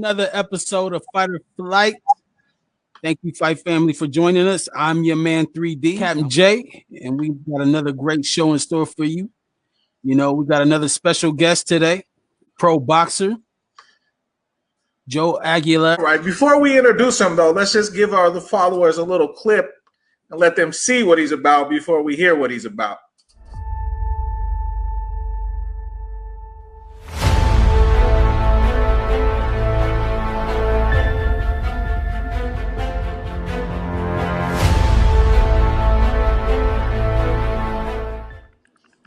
another episode of Fight or Flight. Thank you, Fight Family, for joining us. I'm your man 3D, Captain J, and we've got another great show in store for you. You know, we got another special guest today, pro boxer, Joe Aguilar. All right, before we introduce him, though, let's just give the followers a little clip and let them see what he's about before we hear what he's about.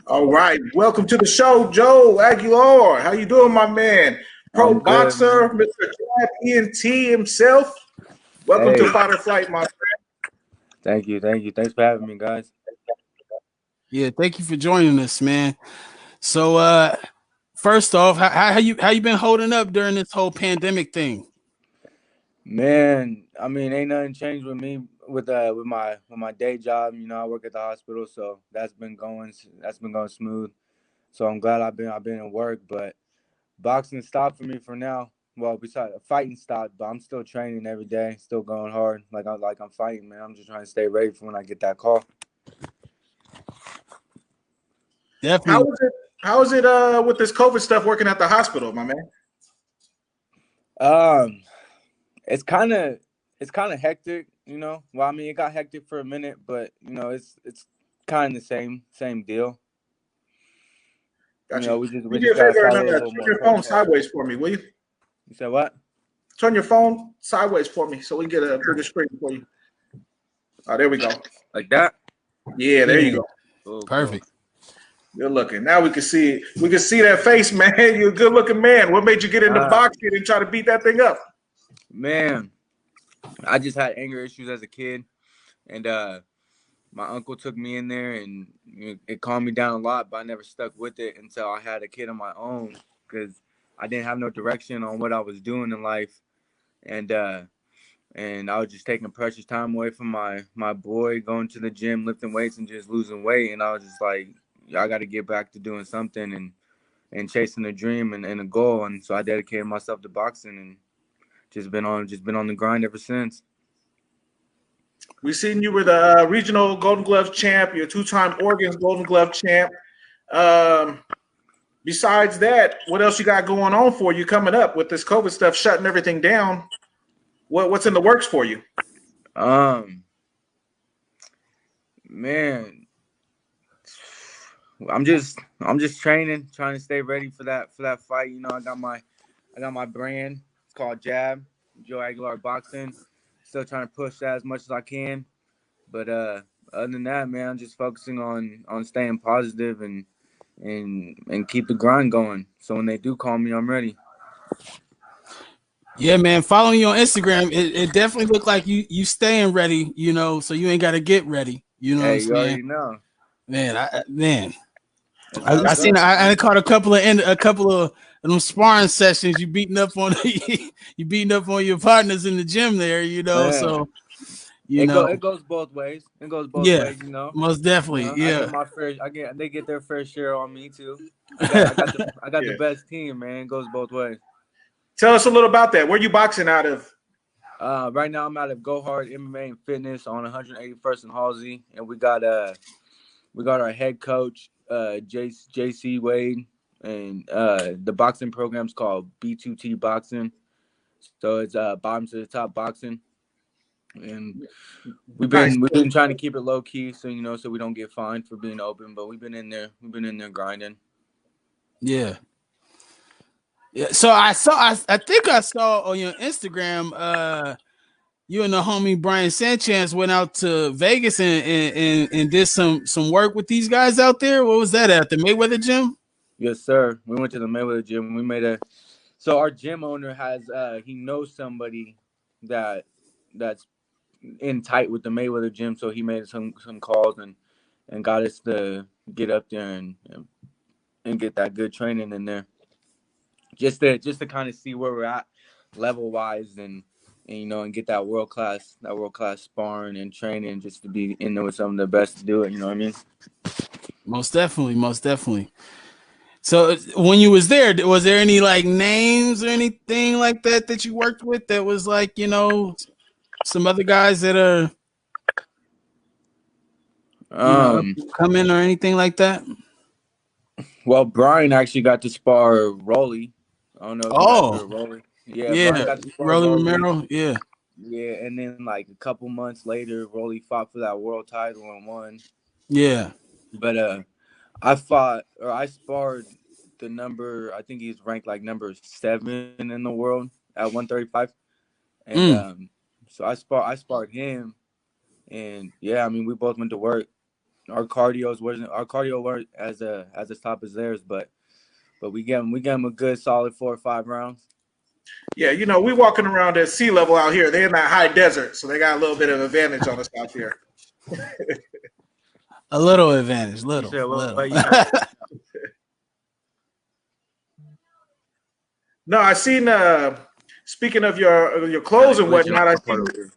All right, welcome to the show, Joe Aguilar. How you doing, my man? Pro boxer, Mr. Jab ENT himself. Welcome to Fight or Flight, my friend. Thank you. Thanks for having me, guys. Yeah, thank you for joining us, man. So, first off, how you been holding up during this whole pandemic thing? Man, I mean, ain't nothing changed with me with my day job. You know, I work at the hospital, so that's been going smooth. So I'm glad I've been at work, but boxing stopped for me for now. Well, besides fighting stopped, but I'm still training every day, still going hard. Like I'm fighting, man. I'm just trying to stay ready for when I get that call. Definitely. How is it with this COVID stuff working at the hospital, my man? It's kind of hectic, you know. Well, I mean, it got hectic for a minute, but you know, it's kind of the same deal. Gotcha. You know, we just gotta follow a little more. Turn your phone sideways for me, will you? You said what? Turn your phone sideways for me so we can get a bigger screen for you. Oh, there we go. Like that? Yeah, there you go. Oh, perfect. Good looking. Now we can see it. We can see that face, man. You're a good looking man. What made you get into boxing and try to beat that thing up? Man, I just had anger issues as a kid, and my uncle took me in there, and it calmed me down a lot, but I never stuck with it until I had a kid of my own because I didn't have no direction on what I was doing in life, and I was just taking precious time away from my boy, going to the gym, lifting weights, and just losing weight, and I was just like, I got to get back to doing something and chasing a dream and a goal, and so I dedicated myself to boxing and just been on the grind ever since. We seen you were the regional Golden Glove champ. You're a two-time Oregon Golden Glove champ. Besides that, what else you got going on for you coming up with this COVID stuff shutting everything down? What's in the works for you? Man, I'm just training, trying to stay ready for that fight. You know, I got my brand. It's called Jab, Joe Aguilar Boxing. Still trying to push that as much as I can. But other than that, man, I'm just focusing on staying positive and keep the grind going. So when they do call me, I'm ready. Yeah, man. Following you on Instagram, it definitely looked like you staying ready, you know, so you ain't got to get ready. You know what I'm saying? Already know. Man, I seen I caught a couple of them sparring sessions. You beating up on your partners in the gym there, you know. Man. So it goes both ways. You know. Most definitely. You know, they get their fair share on me too. I got the best team, man. It goes both ways. Tell us a little about that. Where you boxing out of? Right now I'm out of Go Hard MMA and Fitness on 181st and Halsey, and we got our head coach JC Wade, and the boxing program's called B2T Boxing. So it's bottom to the top boxing, and we've been trying to keep it low key, so you know, so we don't get fined for being open. But we've been in there grinding. Yeah. So I think I saw on your Instagram, you and the homie Brian Sanchez went out to Vegas and did some work with these guys out there. What was that at the Mayweather gym? Yes, sir. We went to the Mayweather gym. So our gym owner has he knows somebody that's in tight with the Mayweather gym, so he made some calls and got us to get up there and get that good training in there. Just to kind of see where we're at level wise and you know, and get that world class sparring and training, just to be in there with some of the best to do it. You know what I mean? Most definitely. So when you was there any like names or anything like that you worked with that was like, you know, some other guys that are, you know, Um, coming or anything like that? well, Brian actually got to spar Rolly. I don't know if you guys heard Oh, of Rolly. Yeah, Brian yeah. got to spar Rolly Rolly. Romero, yeah. Yeah, and then like a couple months later, Rolly fought for that world title and won. Yeah. But I sparred the number. I think he's ranked like number 7 in the world at 135, and Mm. so I sparred him, and yeah, I mean we both went to work. Our cardio weren't as top as theirs, but we gave him a good solid 4 or 5 rounds. Yeah, you know, we walking around at sea level out here. They're in that high desert, so they got a little bit of advantage on us out there. A little advantage, You said little. what you got? No, I seen. Speaking of your Kind clothes of and glitching whatnot, on my part over here.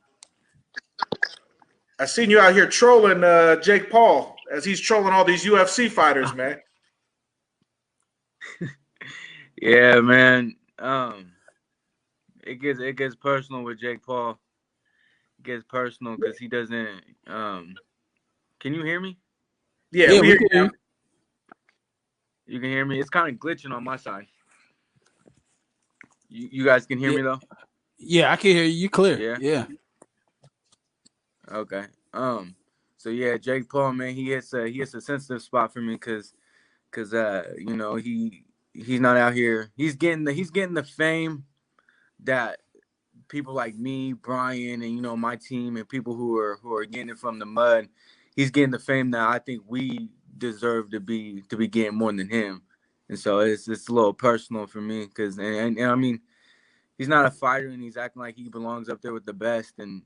I seen you out here trolling Jake Paul as he's trolling all these UFC fighters, man. Yeah, man. It gets personal with Jake Paul. It gets personal because he doesn't. Can you hear me? Yeah, Yeah, we we hear can you hear now. you. You can hear me. It's kind of glitching on my side. You guys can hear Yeah, me though. yeah, I can hear you. You clear. Yeah. Yeah. Okay. So yeah, Jake Paul, man, he hits a sensitive spot for me because you know he's not out here. He's getting the fame that people like me, Brian, and you know my team and people who are getting it from the mud. He's getting the fame that I think we deserve to be getting more than him. And so it's a little personal for me because and I mean he's not a fighter and he's acting like he belongs up there with the best. And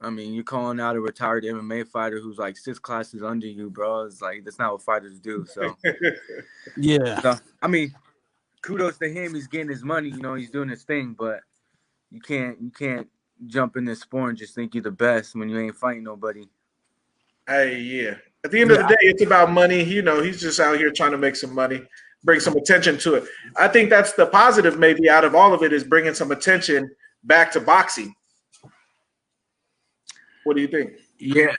I mean, you're calling out a retired MMA fighter who's like 6 classes under you, bro. It's like that's not what fighters do. Yeah. So I mean, kudos to him. He's getting his money. You know, he's doing his thing. But you can't jump in this sport and just think you're the best when you ain't fighting nobody. Hey, yeah. At the end of the Yeah. day, it's about money. You know, he's just out here trying to make some money, bring some attention to it. I think that's the positive, maybe, out of all of it is bringing some attention back to boxing. What do you think? Yeah.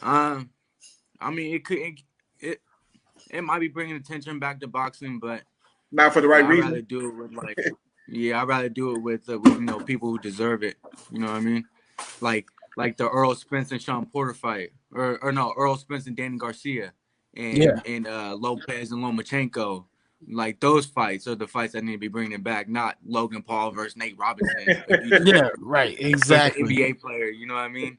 Um. I mean, it it might be bringing attention back to boxing, Not for the but right I'd reason. rather do it with like, yeah, I'd rather do it with you know people who deserve it. You know what I mean? Like the Earl Spence and Sean Porter fight, or no, Earl Spence and Danny Garcia, Yeah. and Lopez and Lomachenko. Like those fights are the fights that need to be bringing back, not Logan Paul versus Nate Robinson, Yeah. Right. versus an Exactly. NBA player. You know what I mean?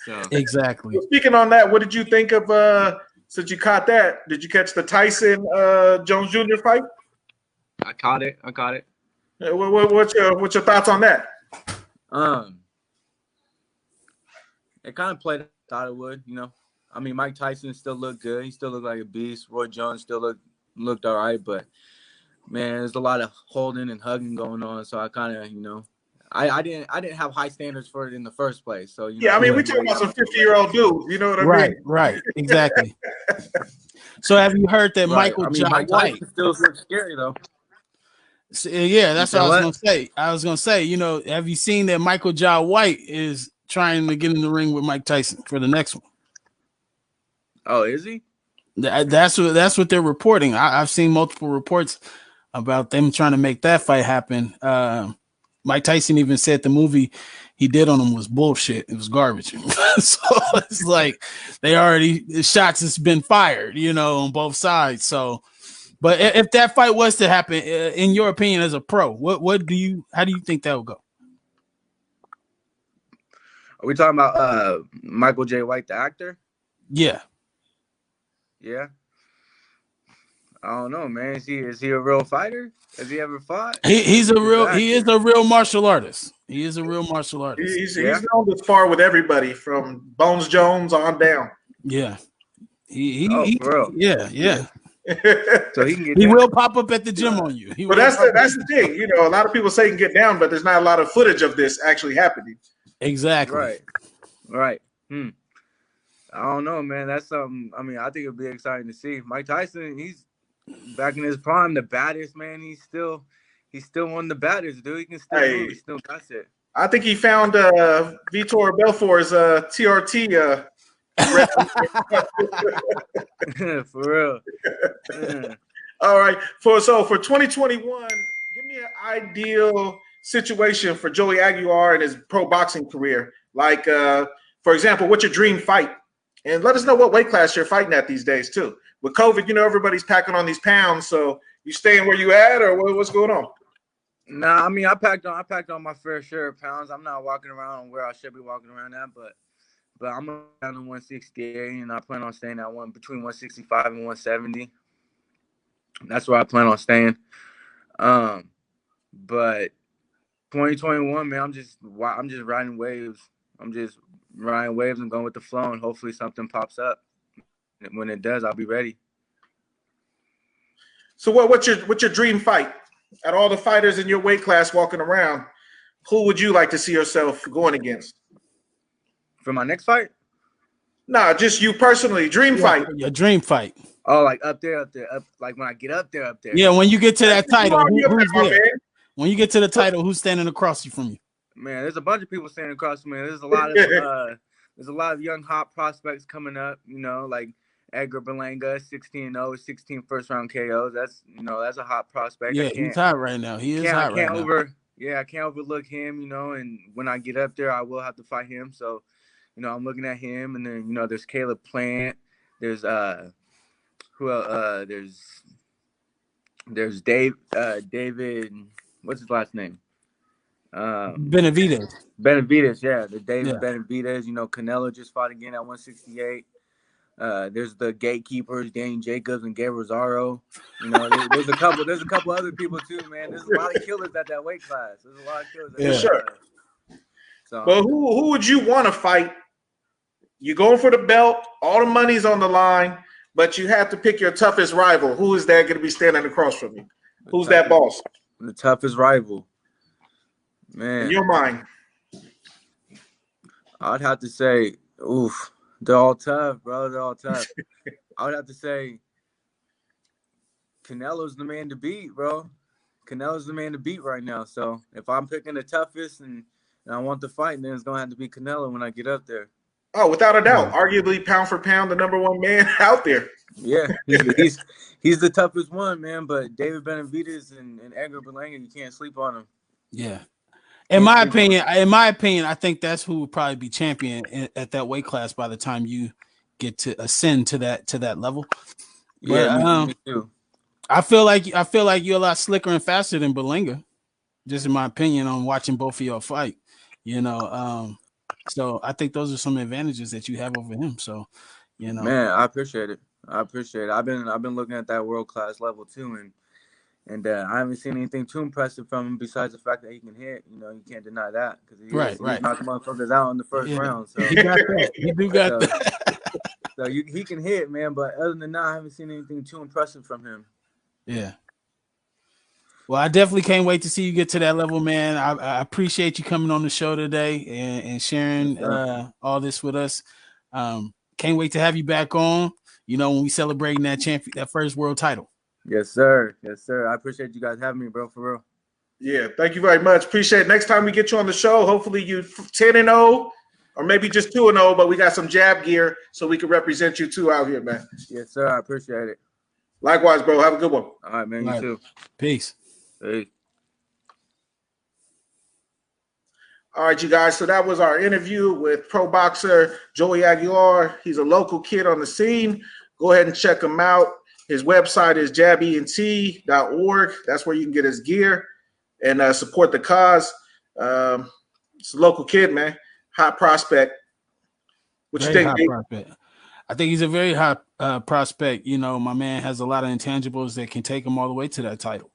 So Exactly. Well, speaking on that, what did you think of since you caught that? Did you catch the Tyson Jones Jr. fight? I caught it. I caught it. What's your thoughts on that? Um, it kind of played I thought it would. You know, I mean, Mike Tyson still looked good. He still looked like a beast. Roy Jones still looked all right, but man, there's a lot of holding and hugging going on. So I kind of, you know, I didn't have high standards for it in the first place. So you know, Yeah, I I mean, we Yeah. wasn't talking really about that some much of a 50-year-old reference. dudes. You know what I Right. mean? Right. Exactly. So have you heard that Right. Michael I mean, Jai Mike White? Tyson still looks scary though. Yeah, You that's what said I was what? gonna say. I was gonna say, you know, have you seen that Michael Jai White is trying to get in the ring with Mike Tyson for the next one? Oh, is he? That's what they're reporting. I've seen multiple reports about them trying to make that fight happen. Mike Tyson even said the movie he did on him was bullshit. It was garbage. So it's like they already the shots has been fired, you know, on both sides. So, but if that fight was to happen, in your opinion, as a pro, what do you how do you think that would go? Are we talking about Michael J. White, the actor? Yeah, Yeah. I don't know, man. Is he a real fighter? Has he ever fought? he's a He's an real he is actor. a real martial artist. He is a real martial artist. He's Yeah. known to spar with everybody from Bones Jones on down. Yeah, Oh, for real. yeah, yeah. So he can get He down. will pop up at the gym on you. He But will pop up. that's the thing. You know, a lot of people say he can get down, but there's not a lot of footage of this actually happening. Exactly. Right. Right. I don't know, man. That's something. I mean, I think it'd be exciting to see. Mike Tyson, back in his prime, the baddest, man. He's still one of the baddest, dude. He can still move. He still got it. I think he found Vitor Belfort's TRT. For real. All right. For 2021, give me an ideal situation for Joey Aguilar in his pro boxing career. Like, for example, what's your dream fight? And let us know what weight class you're fighting at these days too. With COVID, everybody's packing on these pounds. So you staying where you at, or what's going on? Nah, I mean, I packed on my fair share of pounds. I'm not walking around where I should be walking around at, but I'm down to 168, and I plan on staying at between 165 and 170. That's where I plan on staying. But 2021, man, I'm just riding waves. I'm just riding waves and going with the flow, and hopefully something pops up. And when it does, I'll be ready. So what's your dream fight? At all the fighters in your weight class walking around, who would you like to see yourself going against? For my next fight? Nah, just you personally. Dream fight. Your dream fight. Oh, like up there. Like when I get up there. Yeah, when you get to that title, who's there? When you get to the title, who's standing across you from you? Man, there's a bunch of people standing across from me. There's a lot of young hot prospects coming up. Like Edgar Berlanga, 16-0, 16 first-round KOs. That's a hot prospect. Yeah, he's hot right now. He is hot right now. I can't overlook him, and when I get up there, I will have to fight him. So, I'm looking at him, and then, there's Caleb Plant. There's there's David, what's his last name? Benavidez. Yeah. The David Benavidez, Canelo just fought again at 168. There's the gatekeepers, Danny Jacobs and Gabriel Rosaro. There's a couple other people too, man. There's a lot of killers at that weight class. There's a lot of killers. For sure. So, well, who would you want to fight? You're going for the belt. All the money's on the line, but you have to pick your toughest rival. Who is there going to be standing across from you? Who's that boss? The toughest rival, man. In your mind, I'd have to say, oof. They're all tough, bro. They're all tough. I would have to say Canelo's the man to beat, bro. Canelo's the man to beat right now. So if I'm picking the toughest and I want the fight, then it's going to have to be Canelo when I get up there. Oh, without a doubt. Arguably, pound for pound, the number one man out there. Yeah, he's the toughest one, man. But David Benavidez and Edgar Berlanga, you can't sleep on him. Yeah. In my opinion, I think that's who would probably be champion at that weight class by the time you get to ascend to that level. Yeah, me too. I feel like you're a lot slicker and faster than Berlanga, just in my opinion on watching both of y'all fight. So I think those are some advantages that you have over him. So, man, I appreciate it. I've been looking at that world class level too, and I haven't seen anything too impressive from him besides the fact that he can hit. You can't deny that because he knocked motherfuckers out in the first round. So you got that. You do got that. So he can hit, man. But other than that, I haven't seen anything too impressive from him. Yeah. Well, I definitely can't wait to see you get to that level, man. I appreciate you coming on the show today and sharing all this with us. Can't wait to have you back on. When we celebrating that first world title. Yes, sir. Yes, sir. I appreciate you guys having me, bro, for real. Yeah, thank you very much. Appreciate it. Next time we get you on the show, hopefully you 10-0 or maybe just 2-0, but we got some jab gear so we can represent you too out here, man. Yes, sir. I appreciate it. Likewise, bro. Have a good one. All right, man. You too. Peace. Hey. All right, you guys. So that was our interview with pro boxer Joey Aguilar. He's a local kid on the scene. Go ahead and check him out. His website is jabent.org. That's where you can get his gear and support the cause. It's a local kid, man. Hot prospect. What you think, Dave? I think he's a very hot prospect. My man has a lot of intangibles that can take him all the way to that title.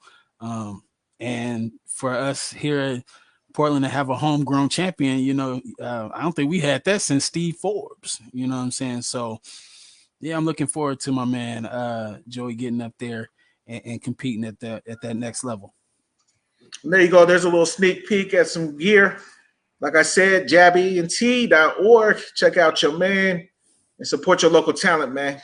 And for us here at Portland to have a homegrown champion, I don't think we had that since Steve Forbes. You know what I'm saying? So, yeah, I'm looking forward to my man Joey getting up there and competing at that next level. And there you go. There's a little sneak peek at some gear. Like I said, jabent.org. Check out your man and support your local talent, man.